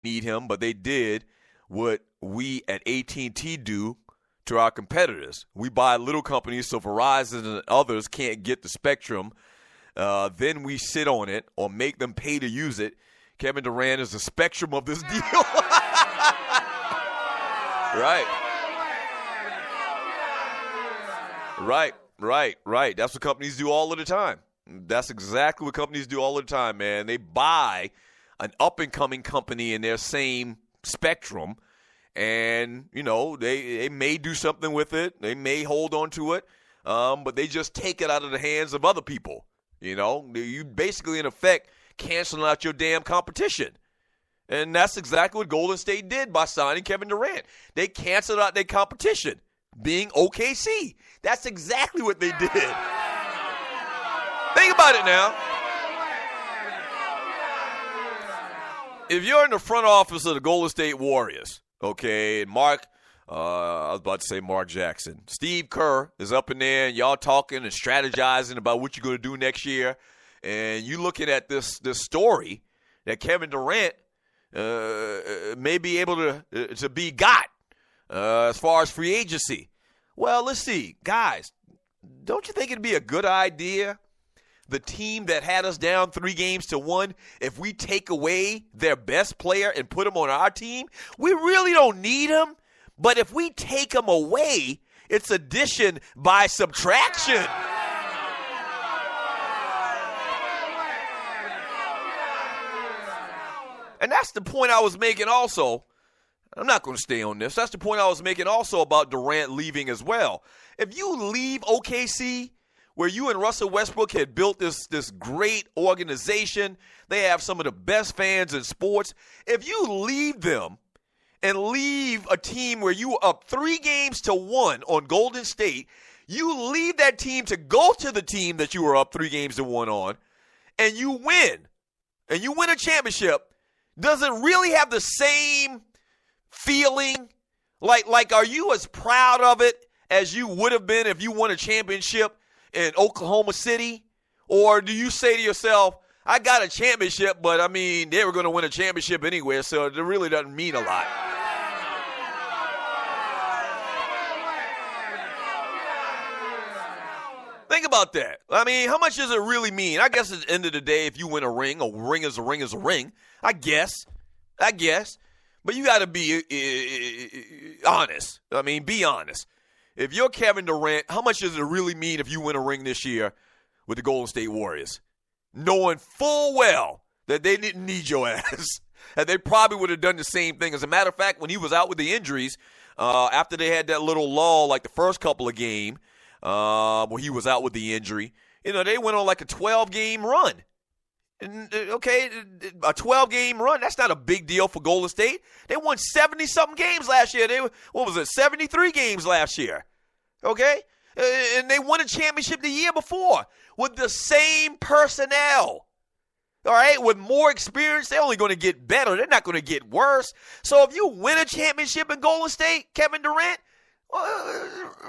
need him, but they did what we at AT&T do to our competitors. We buy little companies so Verizon and others can't get the spectrum. Then we sit on it or make them pay to use it. Kevin Durant is the spectrum of this deal. Right. That's what companies do all of the time. That's exactly what companies do all the time, man. They buy an up-and-coming company in their same spectrum, and, they may do something with it. They may hold on to it, but they just take it out of the hands of other people. You basically, in effect, canceling out your damn competition. And that's exactly what Golden State did by signing Kevin Durant. They canceled out their competition, being OKC. That's exactly what they did. Think about it now. If you're in the front office of the Golden State Warriors, okay, and I was about to say Mark Jackson. Steve Kerr is up in there, and y'all talking and strategizing about what you're going to do next year. And you looking at this story that Kevin Durant may be able to be got as far as free agency. Well, let's see. Guys, don't you think it'd be a good idea, the team that had us down 3-1, if we take away their best player and put him on our team? We really don't need him, but if we take him away, it's addition by subtraction. And that's the point I was making also. I'm not going to stay on this. That's the point I was making also about Durant leaving as well. If you leave OKC, where you and Russell Westbrook had built this great organization, they have some of the best fans in sports. If you leave them and leave a team where you were up 3-1 on Golden State, you leave that team to go to the team that you were up 3-1 on, and you win a championship, does it really have the same feeling? Like, are you as proud of it as you would have been if you won a championship in Oklahoma City? Or do you say to yourself, I got a championship, but, they were going to win a championship anyway, so it really doesn't mean a lot. Think about that. How much does it really mean? I guess at the end of the day, if you win a ring is a ring is a ring. I guess. But you got to be honest. Be honest. If you're Kevin Durant, how much does it really mean if you win a ring this year with the Golden State Warriors? Knowing full well that they didn't need your ass. And they probably would have done the same thing. As a matter of fact, when he was out with the injuries, after they had that little lull like the first couple of games, where he was out with the injury, they went on like a 12-game run. Okay, a 12-game run, that's not a big deal for Golden State. They won 70-something games last year. 73 games last year. Okay? And they won a championship the year before with the same personnel. All right? With more experience, they're only going to get better. They're not going to get worse. So if you win a championship in Golden State, Kevin Durant,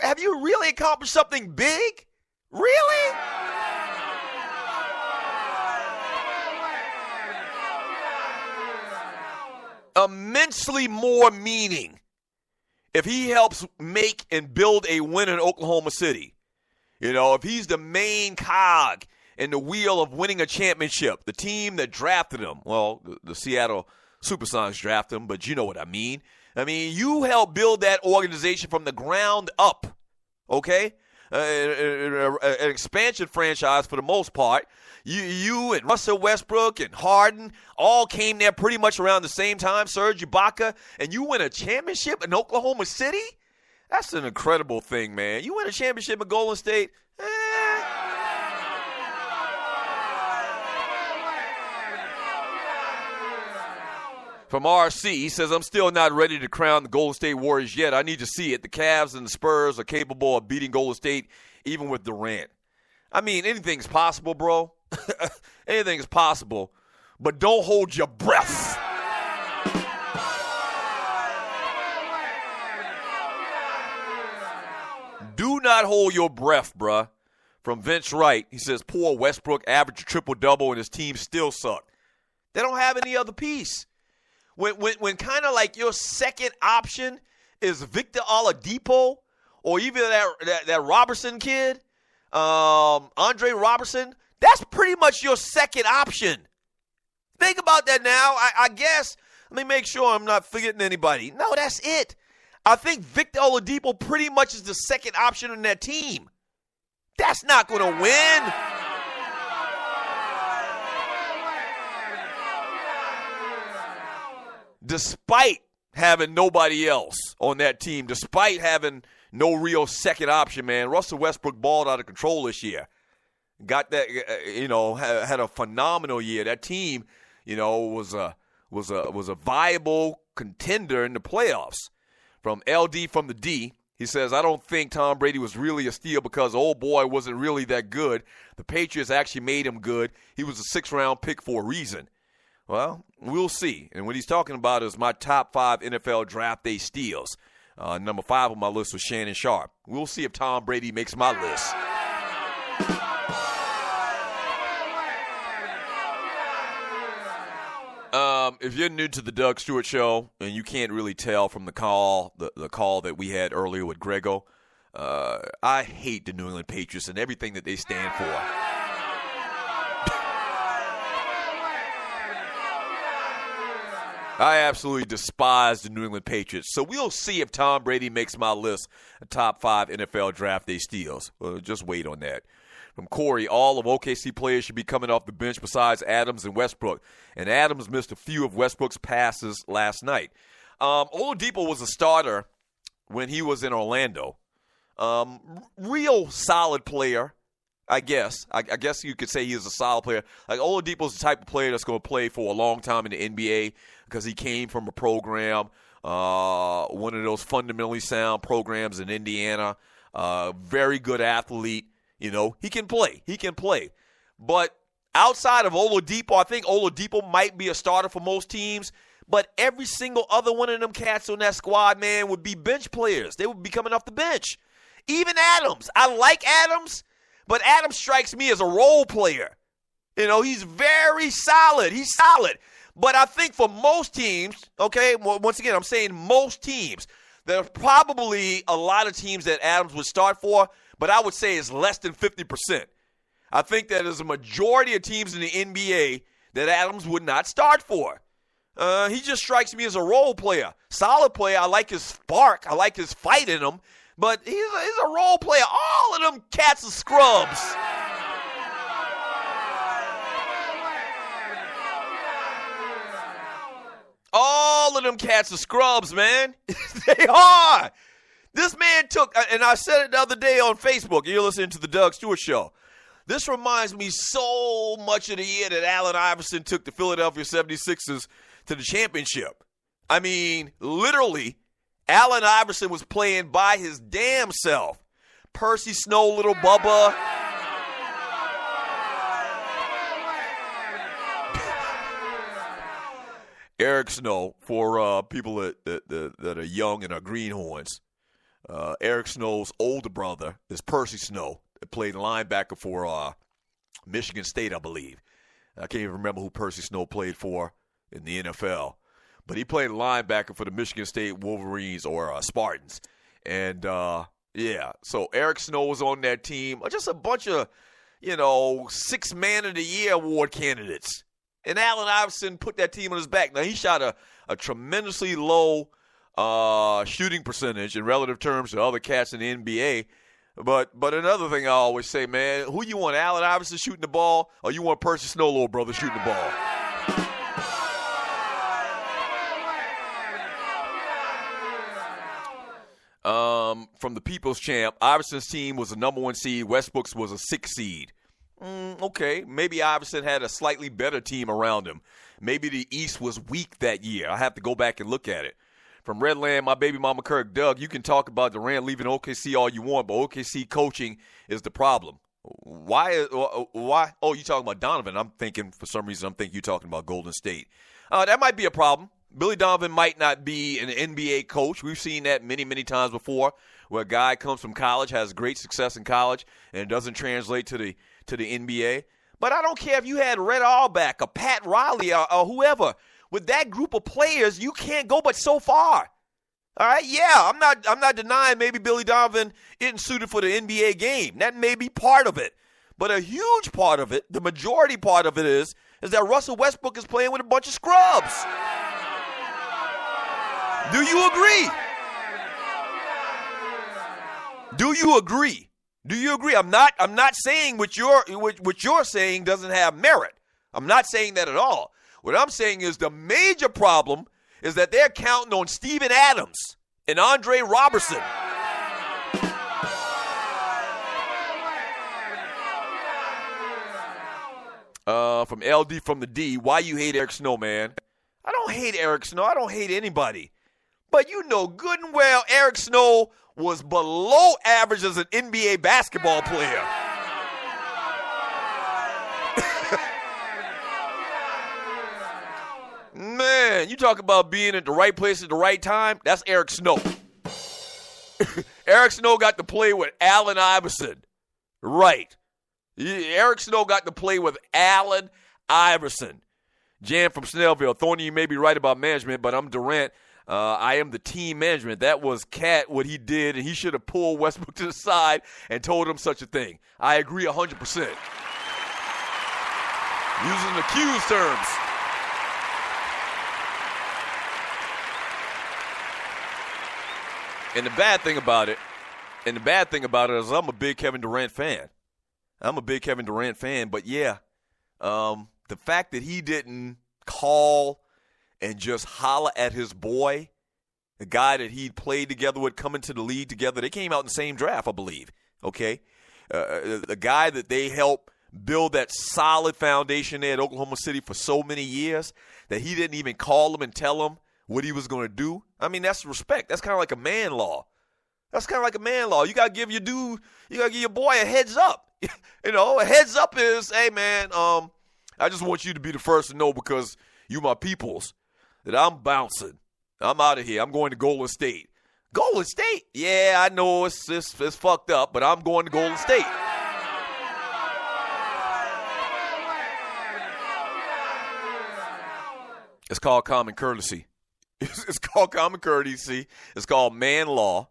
have you really accomplished something big? Really? Immensely more meaning if he helps make and build a win in Oklahoma City. If he's the main cog in the wheel of winning a championship, the team that drafted him, well, the Seattle Supersonics drafted him, but you know what I mean. You help build that organization from the ground up, okay? An expansion franchise for the most part. You and Russell Westbrook and Harden all came there pretty much around the same time, Serge Ibaka, and you win a championship in Oklahoma City? That's an incredible thing, man. You win a championship in Golden State? From RC, he says, I'm still not ready to crown the Golden State Warriors yet. I need to see it. The Cavs and the Spurs are capable of beating Golden State, even with Durant. Anything's possible, bro. Anything is possible. But don't hold your breath. Do not hold your breath, bruh. From Vince Wright, he says, poor Westbrook averaged a triple-double and his team still sucked. They don't have any other piece. When kind of like your second option is Victor Oladipo or even that Robertson kid, Andre Robertson, that's pretty much your second option. Think about that now. I guess, let me make sure I'm not forgetting anybody. No, that's it. I think Victor Oladipo pretty much is the second option on that team. That's not going to win. Despite having nobody else on that team, despite having no real second option, man, Russell Westbrook balled out of control this year. Got that, had a phenomenal year. That team, was a viable contender in the playoffs. From LD from the D, he says, I don't think Tom Brady was really a steal because old boy wasn't really that good. The Patriots actually made him good. He was a sixth-round pick for a reason. Well, we'll see. And what he's talking about is my top 5 NFL draft day steals. Number 5 on my list was Shannon Sharp. We'll see if Tom Brady makes my list. If you're new to the Doug Stewart Show and you can't really tell from the call that we had earlier with Grego, I hate the New England Patriots and everything that they stand for. I absolutely despise the New England Patriots. So we'll see if Tom Brady makes my list of top 5 NFL draft day steals. Just wait on that. From Corey, all of OKC players should be coming off the bench besides Adams and Westbrook. And Adams missed a few of Westbrook's passes last night. Oladipo was a starter when he was in Orlando. Real solid player, I guess. I guess you could say he is a solid player. Like Oladipo's the type of player that's going to play for a long time in the NBA because he came from a program, one of those fundamentally sound programs in Indiana. Very good athlete. He can play. He can play. But outside of Oladipo, I think Oladipo might be a starter for most teams. But every single other one of them cats on that squad, man, would be bench players. They would be coming off the bench. Even Adams. I like Adams, but Adams strikes me as a role player. He's very solid. He's solid. But I think for most teams, okay, once again, I'm saying most teams, there's probably a lot of teams that Adams would start for, but I would say it's less than 50%. I think that there's a majority of teams in the NBA that Adams would not start for. He just strikes me as a role player. Solid player. I like his spark. I like his fight in him. But he's a role player. All of them cats are scrubs. All of them cats are scrubs, man. They are. This man took, and I said it the other day on Facebook, you're listening to the Doug Stewart Show. This reminds me so much of the year that Allen Iverson took the Philadelphia 76ers to the championship. I mean, literally, Allen Iverson was playing by his damn self. Percy Snow, Little Bubba. Eric Snow, for people that are young and are greenhorns. Eric Snow's older brother is Percy Snow, that played linebacker for Michigan State, I believe. I can't even remember who Percy Snow played for in the NFL. But he played linebacker for the Michigan State Wolverines or Spartans. And, so Eric Snow was on that team. Just a bunch of, 6 Man of the Year award candidates. And Allen Iverson put that team on his back. Now, he shot a tremendously low shooting percentage in relative terms to other cats in the NBA. But another thing I always say, man, who you want, Allen Iverson shooting the ball, or you want Percy Snow, little brother, shooting the ball? From the People's Champ, Iverson's team was the number 1 seed. Westbrook's was a 6th seed. Okay, maybe Iverson had a slightly better team around him. Maybe the East was weak that year. I have to go back and look at it. From Redland, my baby mama Kirk, Doug, you can talk about Durant leaving OKC all you want, but OKC coaching is the problem. Why? Oh, you talking about Donovan. For some reason, I'm thinking you're talking about Golden State. That might be a problem. Billy Donovan might not be an NBA coach. We've seen that many, many times before, where a guy comes from college, has great success in college, and it doesn't translate to the NBA. But I don't care if you had Red Auerbach or Pat Riley or whoever. with that group of players, you can't go but so far. All right, yeah, I'm not denying maybe Billy Donovan isn't suited for the NBA game. That may be part of it. But a huge part of it, the majority part of it is that Russell Westbrook is playing with a bunch of scrubs. Do you agree? Do you agree? Do you agree? I'm not saying what you're saying doesn't have merit. I'm not saying that at all. What I'm saying is the major problem is that they're counting on Steven Adams and Andre Robertson. From LD from the D, why you hate Eric Snow, man? I don't hate Eric Snow. I don't hate anybody. But you know good and well Eric Snow was below average as an NBA basketball player. Man, you talk about being at the right place at the right time, that's Eric Snow. Eric Snow got to play with Allen Iverson. Right. Eric Snow got to play with Allen Iverson. Jan from Snellville. Thorny, you may be right about management, but I'm Durant. I am the team management. That was Cat, what he did, and he should have pulled Westbrook to the side and told him such a thing. I agree 100%. Using the Q's terms. And the bad thing about it is I'm a big Kevin Durant fan. But yeah, the fact that he didn't call and just holler at his boy, the guy that he played together with, coming to the league together. They came out in the same draft, I believe, okay? The guy that they helped build that solid foundation there at Oklahoma City for so many years, that he didn't even call him and tell him what he was going to do. I mean, that's respect. That's kind of like a man law. You got to give your dude, you got to give your boy a heads up. You know, a heads up is, hey, man, I just want you to be the first to know because you my peoples that I'm bouncing. I'm out of here. I'm going to Golden State. Golden State? Yeah, I know it's fucked up, but I'm going to Golden State. It's called common courtesy. It's called common courtesy. It's called man law.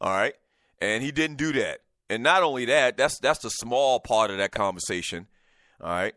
All right? And he didn't do that. And not only that, that's the small part of that conversation. All right?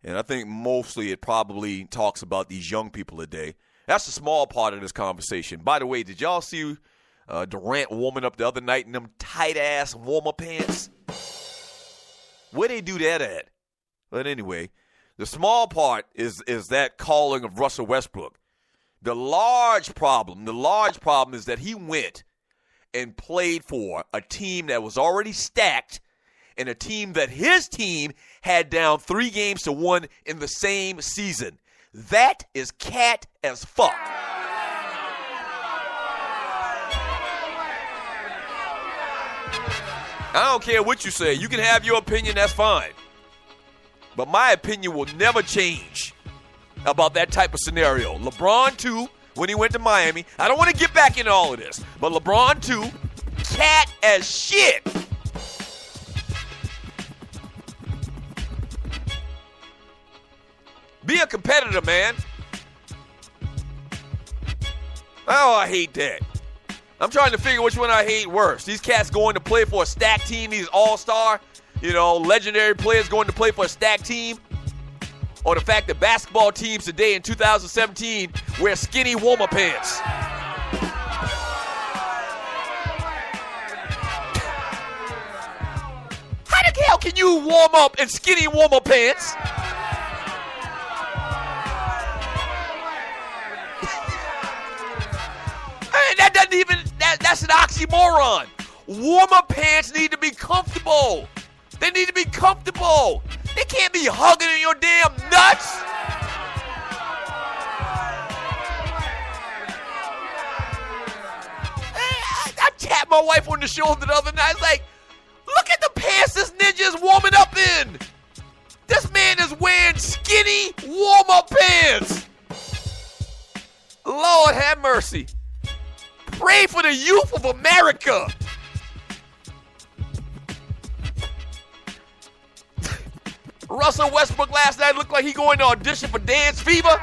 And I think mostly it probably talks about these young people today. That's the small part of this conversation. By the way, did y'all see Durant warming up the other night in them tight-ass warm-up pants? Where they do that at? But anyway, the small part is that calling of Russell Westbrook. The large problem is that he went and played for a team that was already stacked and a team that his team had down 3-1 in the same season. That is cat as fuck. I don't care what you say. You can have your opinion, that's fine. But my opinion will never change about that type of scenario. LeBron, too, when he went to Miami. I don't want to get back into all of this, but LeBron, too, cat as shit. Be a competitor, man. Oh, I hate that. I'm trying to figure which one I hate worse. These cats going to play for a stacked team, these all-star, legendary players going to play for a stacked team, or the fact that basketball teams today in 2017 wear skinny warm-up pants. How the hell can you warm up in skinny warm-up pants? That's an oxymoron. Warm-up pants need to be comfortable. They need to be comfortable. They can't be hugging in your damn nuts. I tapped my wife on the shoulder the other night. I was like, look at the pants this ninja is warming up in. This man is wearing skinny warm-up pants. Lord have mercy. Pray for the youth of America. Russell Westbrook last night looked like he going to audition for Dance Fever.